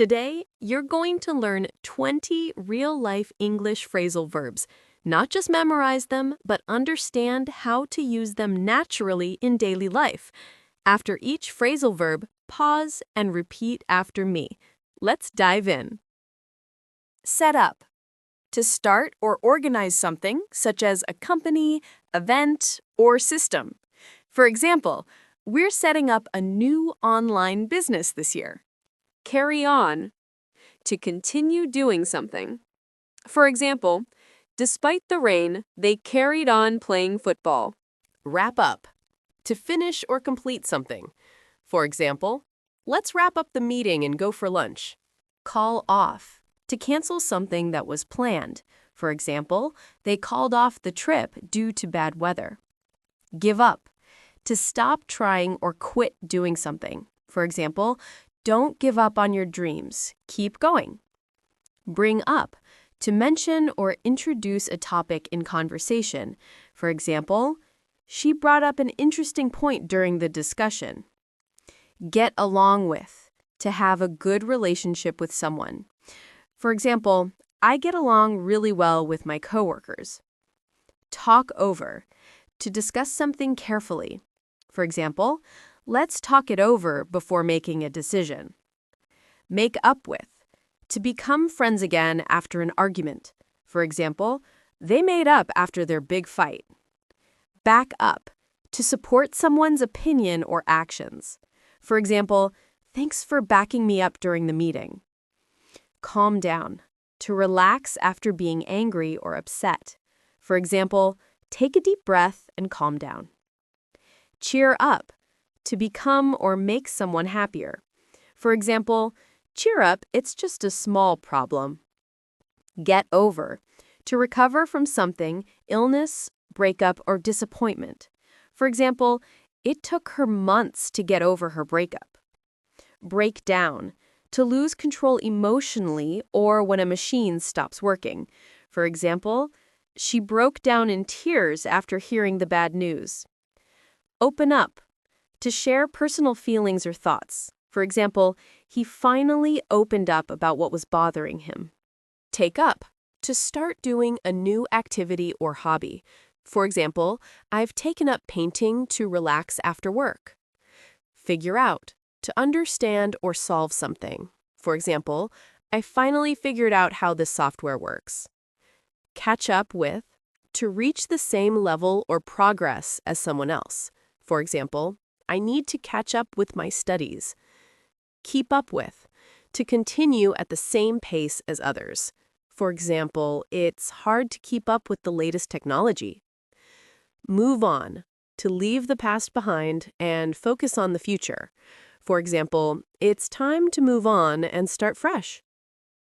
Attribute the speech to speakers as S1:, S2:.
S1: Today, you're going to learn 20 real-life English phrasal verbs. Not just memorize them, but understand how to use them naturally in daily life. After each phrasal verb, pause and repeat after me. Let's dive in.
S2: Set up. To start or organize something, such as a company, event, or system. For example, we're setting up a new online business this year.
S3: Carry on. To continue doing something. For example, despite the rain, they carried on playing football.
S1: Wrap up. To finish or complete something. For example, let's wrap up the meeting and go for lunch. Call off. To cancel something that was planned. For example, they called off the trip due to bad weather. Give up. To stop trying or quit doing something. For example, don't give up on your dreams. Keep going. Bring up. To mention or introduce a topic in conversation. For example, she brought up an interesting point during the discussion. Get along with. To have a good relationship with someone. For example, I get along really well with my coworkers. Talk over. To discuss something carefully. For example, let's talk it over before making a decision. Make up with. To become friends again after an argument. For example, they made up after their big fight. Back up. To support someone's opinion or actions. For example, thanks for backing me up during the meeting. Calm down. To relax after being angry or upset. For example, take a deep breath and calm down. Cheer up. To become or make someone happier. For example, cheer up, it's just a small problem. Get over. To recover from something, illness, breakup, or disappointment. For example, it took her months to get over her breakup. Break down. To lose control emotionally or when a machine stops working. For example, she broke down in tears after hearing the bad news. Open up. To share personal feelings or thoughts. For example, he finally opened up about what was bothering him. Take up. To start doing a new activity or hobby. For example, I've taken up painting to relax after work. Figure out. To understand or solve something. For example, I finally figured out how this software works. Catch up with. To reach the same level or progress as someone else. For example, I need to catch up with my studies. Keep up with. To continue at the same pace as others. For example, it's hard to keep up with the latest technology. Move on. To leave the past behind and focus on the future. For example, it's time to move on and start fresh.